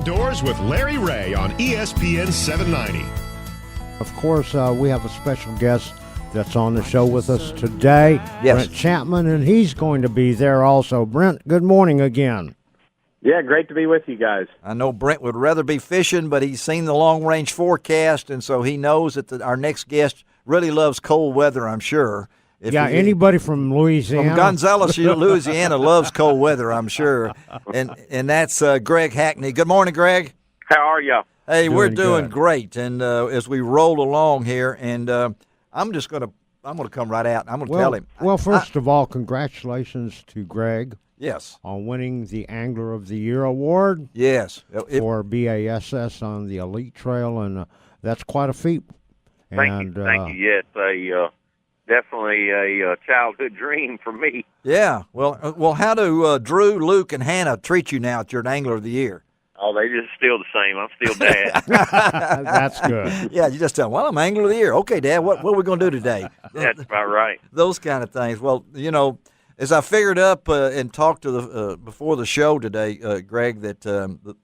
Outdoors with Larry Ray on ESPN 790. Of course, we have a special guest that's on the show with us today, yes. Brent Chapman, and he's going to be there also. Brent, good morning again. Yeah, great to be with you guys. I know Brent would rather be fishing, but he's seen the long-range forecast, and so he knows that our next guest really loves cold weather, I'm sure. Anybody from Louisiana? From Gonzales, Louisiana, loves cold weather, I'm sure. And that's Greg Hackney. Good morning, Greg. How are you? Hey, we're doing good. great. And as we roll along here, and I'm gonna come right out. I'm gonna tell him. Well, first of all, congratulations to Greg. Yes. On winning the Angler of the Year award. Yes. For BASS on the Elite Trail, and that's quite a feat. Thank you. Yes, definitely a childhood dream for me. Yeah. Well, how do Drew, Luke, and Hannah treat you now that you're an Angler of the Year? Oh, they just still the same. I'm still Dad. That's good. Yeah, you just tell them, well, I'm Angler of the Year. Okay, Dad, what are we going to do today? That's about right. Those kind of things. Well, as I figured up and talked to before the show today, Greg, that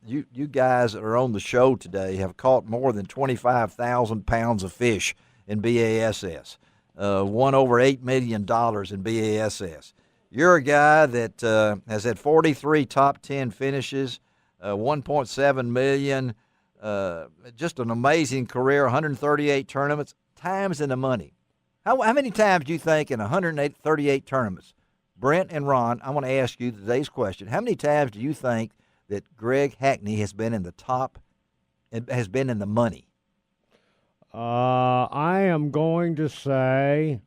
you guys that are on the show today have caught more than 25,000 pounds of fish in BASS. Won over $8 million in BASS. You're a guy that has had 43 top 10 finishes, $1.7 million, just an amazing career, 138 tournaments, times in the money. How many times do you think in 138 tournaments, Brent and Ron, I want to ask you today's question, how many times do you think that Greg Hackney has been in the top, has been in the money? I am going to say.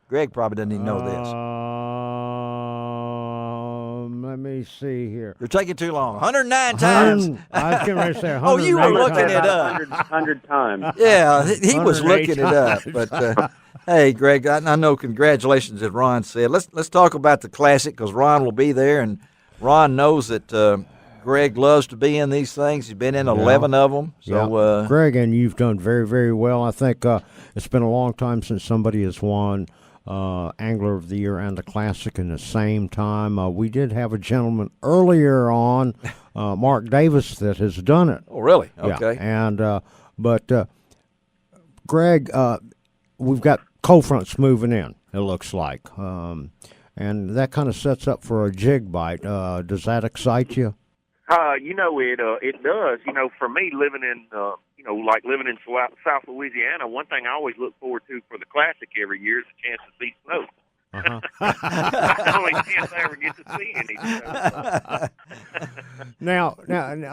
Greg probably doesn't even know this. Let me see here. You're taking too long. 109 times. I was getting ready to say 108 Oh, you were looking it up. 100 times. Yeah, he was looking it up. times. But hey, Greg, I know. Congratulations, as Ron said. Let's talk about the Classic because Ron will be there, and Ron knows that. Greg loves to be in these things. He's been in 11 of them. So, Greg, and you've done very, very well. I think it's been a long time since somebody has won Angler of the Year and the Classic in the same time. We did have a gentleman earlier on, Mark Davis, that has done it. Oh, really? Okay. Yeah. And but Greg, we've got cold fronts moving in. It looks like, and that kind of sets up for a jig bite. Does that excite you? It does. For me, living in living in South Louisiana, one thing I always look forward to for the Classic every year is a chance to see snow. That's the only chance I ever get to see any snow. Now,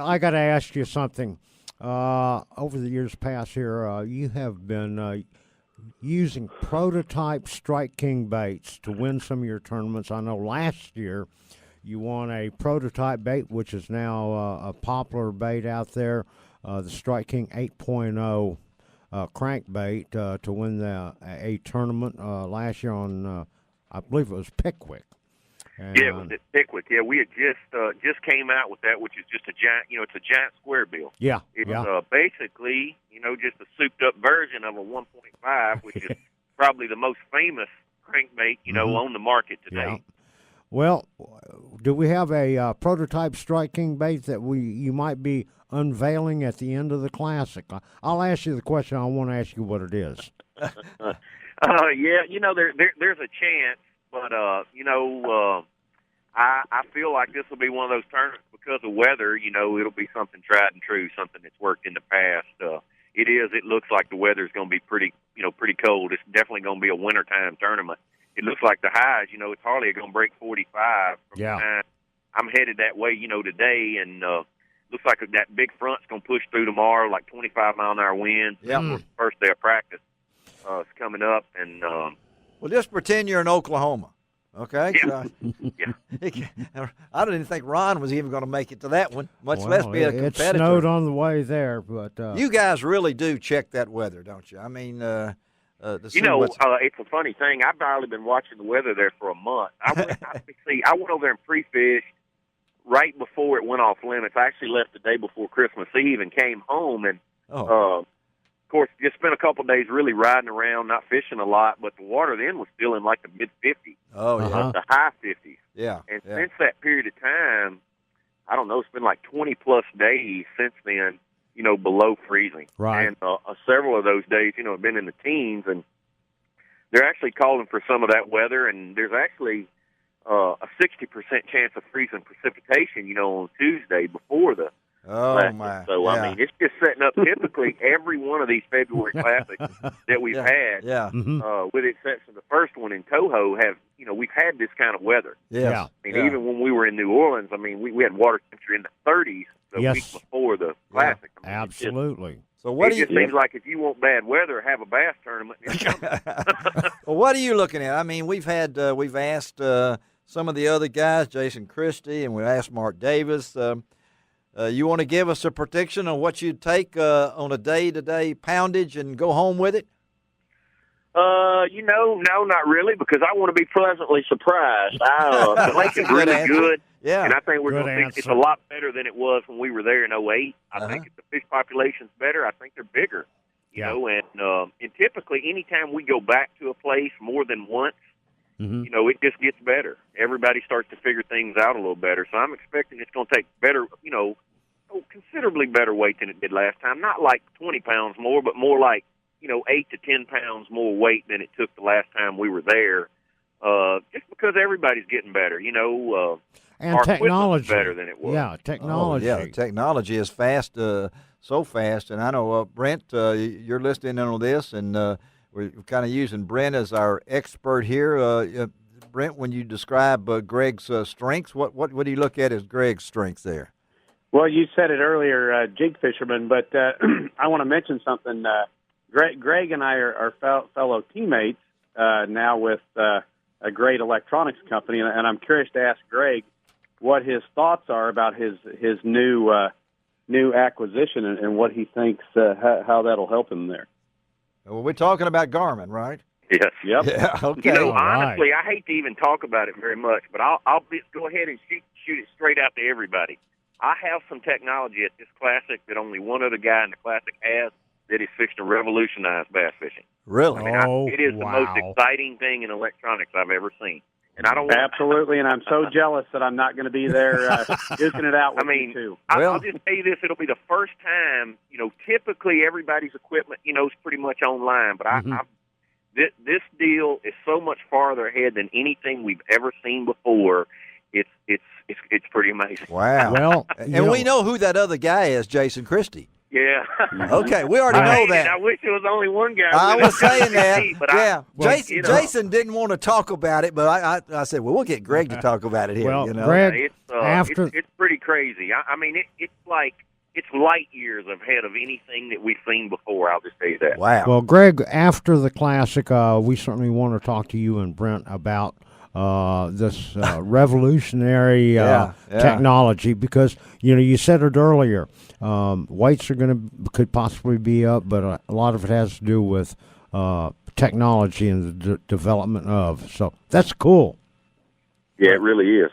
I got to ask you something. Over the years past here, you have been using prototype Strike King baits to win some of your tournaments. I know last year you won a prototype bait, which is now a popular bait out there, the Strike King 8.0 crankbait to win a tournament last year on, I believe it was Pickwick. And, yeah, it was at Pickwick. Yeah, we had just came out with that, which is just a giant, it's a giant square bill. Yeah, it's basically, just a souped up version of a 1.5, which is probably the most famous crankbait, on the market today. Yeah. Well, do we have a prototype Strike King bait that you might be unveiling at the end of the Classic? I'll ask you the question. I want to ask you what it is. Yeah, there's a chance, but I feel like this will be one of those tournaments because of weather. It'll be something tried and true, something that's worked in the past. It looks like the weather's going to be pretty cold. It's definitely going to be a wintertime tournament. It looks like the highs, it's hardly going to break 45 from the time I'm headed that way, today, and looks like that big front's going to push through tomorrow, like 25-mile-an-hour winds. Yeah. First day of practice is coming up, and well, just pretend you're in Oklahoma, okay? Yeah. I didn't think Ron was even going to make it to that one, much less be a competitor. It snowed on the way there, but you guys really do check that weather, don't you? I mean, it's a funny thing. I've barely been watching the weather there for a month. I went over there and pre-fished right before it went off limits. I actually left the day before Christmas Eve and came home, and of course, just spent a couple of days really riding around, not fishing a lot. But the water then was still in like the mid 50s. Oh yeah, the high 50s. Yeah. And since that period of time, I don't know, it's been like 20-plus days since then, below freezing. Right. And several of those days, have been in the teens, and they're actually calling for some of that weather, and there's actually a 60% chance of freezing precipitation, on Tuesday before the Classic. My. So, yeah. I mean, it's just setting up typically every one of these February Classics that we've had, with the exception of the first one in Toho, we've had this kind of weather. Yes. Yeah. I mean, even when we were in New Orleans, I mean, we had water temperature in the 30s the Yes. week before the Classic. I mean, Absolutely. So what it just seems like if you want bad weather, have a bass tournament. Well, what are you looking at? I mean, we've asked some of the other guys, Jason Christie, and we asked Mark Davis. You want to give us a prediction on what you'd take on a day-to-day poundage and go home with it? No, not really, because I want to be pleasantly surprised. The lake is really answer. good, Yeah. and I think we're Good going to think it's a answer. lot better than it was when we were there in '08. I think if the fish population's better, I think they're bigger, and typically anytime we go back to a place more than once, it just gets better. Everybody starts to figure things out a little better, so I'm expecting it's going to take better, considerably better weight than it did last time. Not like 20 pounds more, but more like 8 to 10 pounds more weight than it took the last time we were there, just because everybody's getting better, And our technology. equipment's better than it was. Yeah, technology. Oh, yeah, technology is fast, so fast. And I know, Brent, you're listening in on this, and we're kind of using Brent as our expert here. Brent, when you describe Greg's strengths, what do you look at as Greg's strengths there? Well, you said it earlier, jig fisherman, but I want to mention something. Greg and I are fellow teammates now with a great electronics company, and I'm curious to ask Greg what his thoughts are about his new acquisition and what he thinks how that'll help him there. Well, we're talking about Garmin, right? Yes. Yep. Yeah. Okay. Honestly, I hate to even talk about it very much, but I'll go ahead and shoot it straight out to everybody. I have some technology at this Classic that only one other guy in the Classic has that is fixing to revolutionize bass fishing. Really? I mean, it is the most exciting thing in electronics I've ever seen. And I don't want Absolutely, and I'm so jealous that I'm not going to be there duking it out with you too. I'll just tell you this: it'll be the first time. Typically everybody's equipment, is pretty much online, but this deal is so much farther ahead than anything we've ever seen before. It's pretty amazing. Wow. Well, and we know who that other guy is, Jason Christie. Yeah. Okay, we already know that. I wish there was only one guy. I was saying that. But yeah. Jason Jason didn't want to talk about it, but I said, well, we'll get Greg to talk about it here. Well, you know? Greg, it's pretty crazy. I mean, it's like it's light years ahead of anything that we've seen before. I'll just say that. Wow. Well, Greg, after the Classic, we certainly want to talk to you and Brent about this revolutionary technology, because you said it earlier. Weights could possibly be up, but a lot of it has to do with technology and the development of. So that's cool. Yeah, it really is.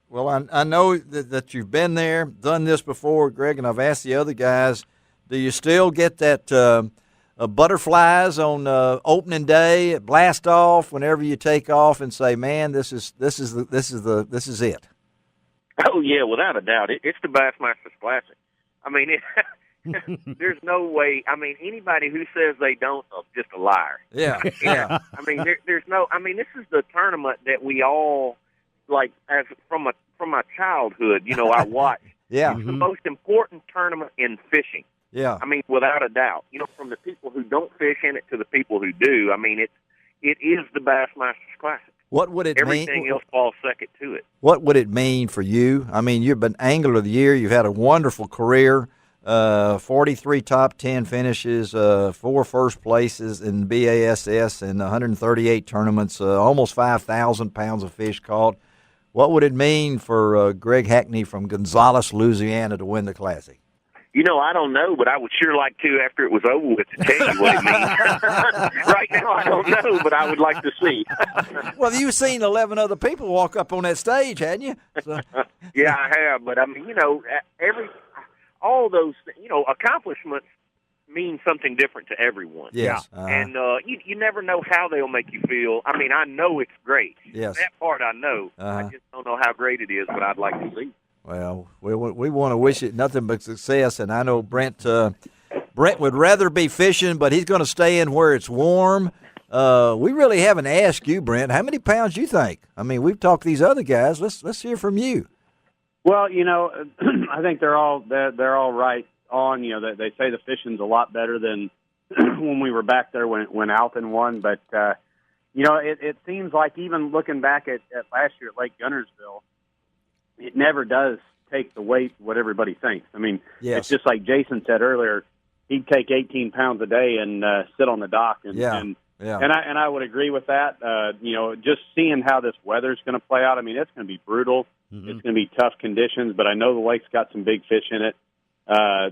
Well, I know that you've been there, done this before, Greg, and I've asked the other guys. Do you still get that butterflies on opening day, blast off whenever you take off, and say, "Man, this is it." Oh yeah, without a doubt, it's the Bassmasters Classic. I mean, there's no way. I mean, anybody who says they don't is just a liar. Yeah, yeah. I mean, there's no. I mean, this is the tournament that we all like as from my childhood. I watched. Yeah. It's the most important tournament in fishing. Yeah. I mean, without a doubt. From the people who don't fish in it to the people who do. I mean, it is the Bassmasters Classic. What would it mean? Everything else falls second to it. What would it mean for you? I mean, you've been Angler of the Year. You've had a wonderful career, 43 top 10 finishes, 4 first places in BASS, and 138 tournaments, almost 5,000 pounds of fish caught. What would it mean for Greg Hackney from Gonzales, Louisiana, to win the Classic? I don't know, but I would sure like to after it was over with to tell you what it means. Right now, I don't know, but I would like to see. Well, you've seen 11 other people walk up on that stage, hadn't you? So. Yeah, I have, but I mean, all those, accomplishments mean something different to everyone. Yes. And you never know how they'll make you feel. I mean, I know it's great. Yes. That part I know. I just don't know how great it is, but I'd like to see. Well, we want to wish it nothing but success, and I know Brent would rather be fishing, but he's going to stay in where it's warm. We really haven't asked you, Brent, how many pounds you think? I mean, we've talked to these other guys. Let's hear from you. Well, I think they're all right on. They say the fishing's a lot better than when we were back there when Alton won. But it seems like even looking back at last year at Lake Gunnersville, it never does take the weight what everybody thinks. I mean, yes. It's just like Jason said earlier. He'd take 18 pounds a day and sit on the dock. Yeah. And I would agree with that. Just seeing how this weather's going to play out. I mean, it's going to be brutal. Mm-hmm. It's going to be tough conditions, but I know the lake's got some big fish in it.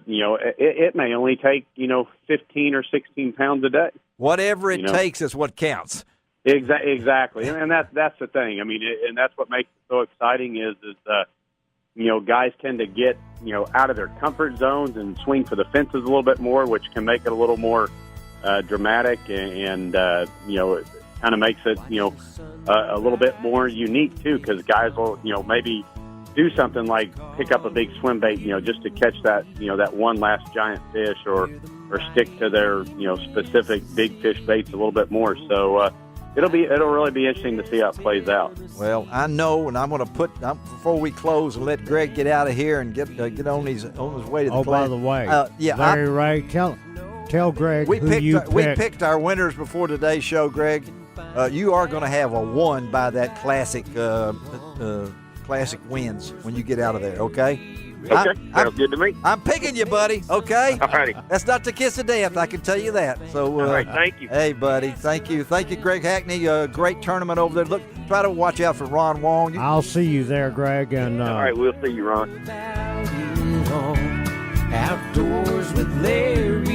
It may only take 15 or 16 pounds a day. Whatever it takes is what counts. Exactly, and that's the thing. I mean, and that's what makes it so exciting is guys tend to get out of their comfort zones and swing for the fences a little bit more, which can make it a little more dramatic and it kind of makes it a little bit more unique too, because guys will maybe do something like pick up a big swim bait just to catch that that one last giant fish or stick to their specific big fish baits a little bit more. So it'll really be interesting to see how it plays out. Well, I know, and I'm going to before we close and let Greg get out of here and get on his way to the by the way, Larry Ray, tell Greg we we picked our winners before today's show, Greg. You are going to have a one by that classic wins when you get out of there, okay? Okay, sounds good to me. I'm picking you, buddy, okay? All righty. That's not the kiss of death, I can tell you that. So, all right, thank you. Hey, buddy, thank you. Thank you, Greg Hackney. Great tournament over there. Look, try to watch out for Ron Wong. I'll see you there, Greg. And all right, we'll see you, Ron. Outdoors with Larry.